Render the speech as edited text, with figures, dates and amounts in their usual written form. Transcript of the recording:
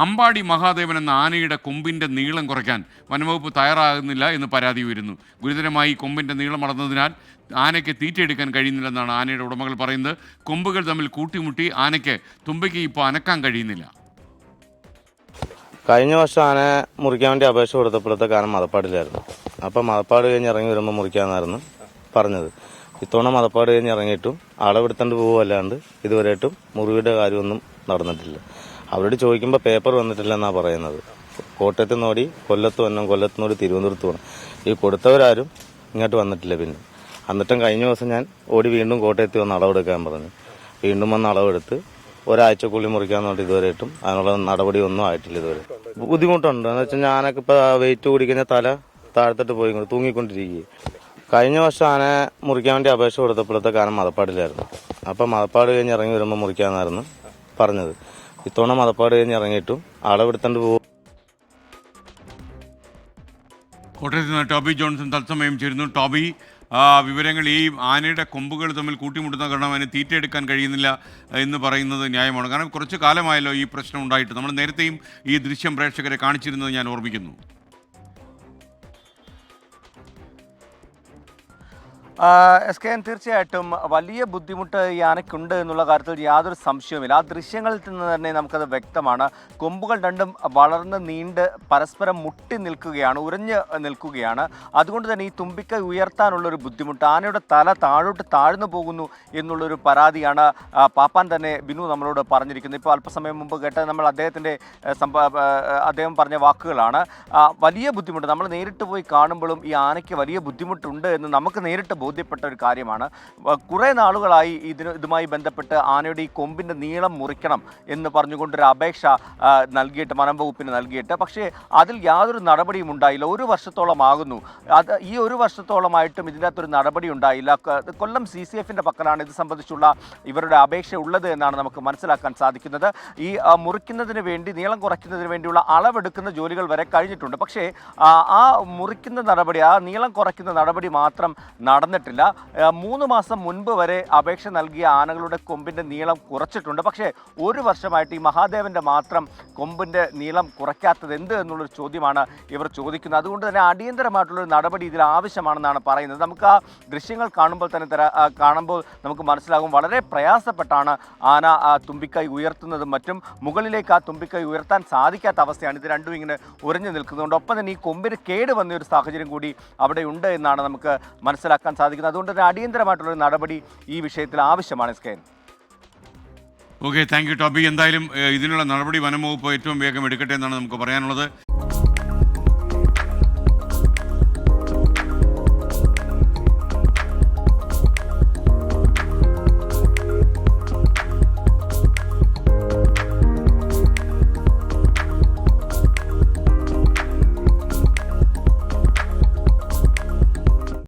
അമ്പാടി മഹാദേവൻ എന്ന ആനയുടെ കൊമ്പിൻ്റെ നീളം കുറയ്ക്കാൻ വനംവകുപ്പ് തയ്യാറാകുന്നില്ല എന്ന് പരാതി ഉയരുന്നു. ഗുരുതരമായി കൊമ്പിൻ്റെ നീളം അളന്നതിനാൽ ആനയ്ക്ക് തീറ്റയെടുക്കാൻ കഴിയുന്നില്ലെന്നാണ് ആനയുടെ ഉടമകൾ പറയുന്നത്. കൊമ്പുകൾ തമ്മിൽ കൂട്ടിമുട്ടി ആനയ്ക്ക് തുമ്പിക്ക് ഇപ്പോൾ അനക്കാൻ കഴിയുന്നില്ല. കഴിഞ്ഞ വർഷം ആന മുറിക്കാൻ വേണ്ടി അപേക്ഷ കൊടുത്തപ്പോഴത്തെ കാരണം മതപ്പാടിലായിരുന്നു. അപ്പം മതപ്പാട് കഴിഞ്ഞ് ഇറങ്ങി വരുമ്പോൾ മുറിക്കാമെന്നായിരുന്നു പറഞ്ഞത്. ഇത്തവണ മതപ്പാട് കഴിഞ്ഞ് ഇറങ്ങിയിട്ടും അളവെടുത്തോണ്ട് പോവുകയല്ലാണ്ട് ഇതുവരെയായിട്ടും മുറിയുടെ കാര്യമൊന്നും നടന്നിട്ടില്ല. അവരോട് ചോദിക്കുമ്പോൾ പേപ്പർ വന്നിട്ടില്ലെന്നാണ് പറയുന്നത്. കോട്ടയത്ത് നിന്ന് ഓടി കൊല്ലത്ത് വരണം, കൊല്ലത്ത് നിന്ന് ഓടി തിരുവനന്തപുരത്ത് പോകണം. ഈ കൊടുത്തവരാരും ഇങ്ങോട്ട് വന്നിട്ടില്ല. പിന്നെ എന്നിട്ടും കഴിഞ്ഞ ദിവസം ഞാൻ ഓടി വീണ്ടും കോട്ടയത്ത് വന്ന് അളവെടുക്കാൻ പറഞ്ഞു. വീണ്ടും വന്ന് അളവെടുത്ത് ഒരാഴ്ചക്കുള്ളിൽ മുറിക്കാന്ന് പറഞ്ഞിട്ട് ഇതുവരെയായിട്ടും അതിനുള്ള നടപടി ഒന്നും ആയിട്ടില്ല. ഇതുവരെ ബുദ്ധിമുട്ടുണ്ട്. എന്ന് വെച്ചാൽ ഞാനൊക്കെ ഇപ്പോൾ വെയിറ്റ് കൂടിക്കഴിഞ്ഞാൽ തല താഴത്തോട്ട് പോയി തൂങ്ങിക്കൊണ്ടിരിക്കുക. കഴിഞ്ഞ വർഷം ആന മുറിക്കാൻ വേണ്ടി അപേക്ഷ കൊടുത്തപ്പോഴത്തെ കാരണം മതപ്പാടിലായിരുന്നു. അപ്പം മതപ്പാട് കഴിഞ്ഞ് ഇറങ്ങി വരുമ്പോൾ മുറിക്കാമെന്നായിരുന്നു പറഞ്ഞത്. ഇത്തവണ മതപ്പാട് കഴിഞ്ഞ് ഇറങ്ങിയിട്ടും അളവെടുത്തോണ്ട് പോകും. കോട്ടയത്ത് നിന്ന് ടോബി ജോൺസൺ തത്സമയം ചേരുന്നു. ടോബി, വിവരങ്ങൾ ഈ ആനയുടെ കൊമ്പുകൾ തമ്മിൽ കൂട്ടിമുട്ടുന്ന കാരണം അതിന് തീറ്റ എടുക്കാൻ കഴിയുന്നില്ല എന്ന് പറയുന്നത് ന്യായമാണ്. കാരണം കുറച്ച് കാലമായല്ലോ ഈ പ്രശ്നം ഉണ്ടായിട്ട്. നമ്മൾ നേരത്തെയും ഈ ദൃശ്യം പ്രേക്ഷകരെ കാണിച്ചിരുന്നത് ഞാൻ ഓർമ്മിക്കുന്നു. SKN തീർച്ചയായിട്ടും വലിയ ബുദ്ധിമുട്ട് ഈ ആനയ്ക്കുണ്ട് എന്നുള്ള കാര്യത്തിൽ യാതൊരു സംശയവുമില്ല. ആ ദൃശ്യങ്ങളിൽ നിന്ന് തന്നെ നമുക്കത് വ്യക്തമാണ്. കൊമ്പുകൾ രണ്ടും വളർന്ന് നീണ്ട് പരസ്പരം മുട്ടി നിൽക്കുകയാണ്, ഉരഞ്ഞ് നിൽക്കുകയാണ്. അതുകൊണ്ട് തന്നെ ഈ തുമ്പിക്കൈ ഉയർത്താനുള്ളൊരു ബുദ്ധിമുട്ട്, ആനയുടെ തല താഴോട്ട് താഴ്ന്നു പോകുന്നു എന്നുള്ളൊരു പരാതിയാണ് പാപ്പാൻ തന്നെ ബിനു നമ്മളോട് പറഞ്ഞിരിക്കുന്നത്. ഇപ്പോൾ അല്പസമയം മുമ്പ് കേട്ട നമ്മൾ അദ്ദേഹം പറഞ്ഞ വാക്കുകളാണ്. വലിയ ബുദ്ധിമുട്ട്, നമ്മൾ നേരിട്ട് പോയി കാണുമ്പോഴും ഈ ആനയ്ക്ക് വലിയ ബുദ്ധിമുട്ടുണ്ട് എന്ന് നമുക്ക് നേരിട്ട് ബോധ്യപ്പെട്ട ഒരു കാര്യമാണ്. കുറേ നാളുകളായി ഇതുമായി ബന്ധപ്പെട്ട് ആനയുടെ ഈ കൊമ്പിൻ്റെ നീളം മുറിക്കണം എന്ന് പറഞ്ഞുകൊണ്ടൊരു അപേക്ഷ നൽകിയിട്ട് വനം വകുപ്പിന് നൽകിയിട്ട്, പക്ഷേ അതിൽ യാതൊരു നടപടിയും ഉണ്ടായില്ല. ഒരു വർഷത്തോളം ആകുന്നു. ഈ ഒരു വർഷത്തോളമായിട്ടും ഇതിൻ്റെ അകത്തൊരു നടപടി ഉണ്ടായില്ല. കൊല്ലം CCFൻ്റെ പക്കലാണ് ഇത് സംബന്ധിച്ചുള്ള ഇവരുടെ അപേക്ഷ ഉള്ളത് എന്നാണ് നമുക്ക് മനസ്സിലാക്കാൻ സാധിക്കുന്നത്. ഈ മുറിക്കുന്നതിന് വേണ്ടി, നീളം കുറയ്ക്കുന്നതിന് വേണ്ടിയുള്ള അളവെടുക്കുന്ന ജോലികൾ വരെ കഴിഞ്ഞിട്ടുണ്ട്. പക്ഷേ ആ മുറിക്കുന്ന നടപടി, ആ നീളം കുറയ്ക്കുന്ന നടപടി മാത്രം നടന്നിട്ടില്ല. 3 മാസം മുൻപ് വരെ അപേക്ഷ നൽകിയ ആനകളുടെ കൊമ്പിൻ്റെ നീളം കുറച്ചിട്ടുണ്ട്. പക്ഷേ ഒരു വർഷമായിട്ട് ഈ മഹാദേവൻ്റെ മാത്രം കൊമ്പിൻ്റെ നീളം കുറയ്ക്കാത്തത് എന്ത് എന്നുള്ളൊരു ചോദ്യമാണ് ഇവർ ചോദിക്കുന്നത്. അതുകൊണ്ട് തന്നെ അടിയന്തരമായിട്ടുള്ളൊരു നടപടി ഇതിൽ ആവശ്യമാണെന്നാണ് പറയുന്നത്. നമുക്ക് ആ ദൃശ്യങ്ങൾ കാണുമ്പോൾ നമുക്ക് മനസ്സിലാകും വളരെ പ്രയാസപ്പെട്ടാണ് ആന തുമ്പിക്കൈ ഉയർത്തുന്നതും മറ്റും. മുകളിലേക്ക് ആ തുമ്പിക്കൈ ഉയർത്താൻ സാധിക്കാത്ത അവസ്ഥയാണ്. ഇത് രണ്ടും ഇങ്ങനെ ഉരഞ്ഞു നിൽക്കുന്നതുകൊണ്ട് ഒപ്പം തന്നെ ഈ കൊമ്പിന് കേട് വന്ന ഒരു സാഹചര്യം കൂടി അവിടെ ഉണ്ട് എന്നാണ് നമുക്ക് മനസ്സിലാക്കാൻ സാധിക്കുന്നത്. അതുകൊണ്ട് തന്നെ അടിയന്തരമായിട്ടുള്ളൊരു നടപടി ഈ വിഷയത്തിൽ ആവശ്യമാണ്. SKN. Okay, thank you Toby. എന്തായാലും ഇതിനുള്ള നടപടി വനം വകുപ്പ് ഏറ്റവും വേഗം എടുക്കട്ടെ എന്നാണ് നമുക്ക് പറയാനുള്ളത്.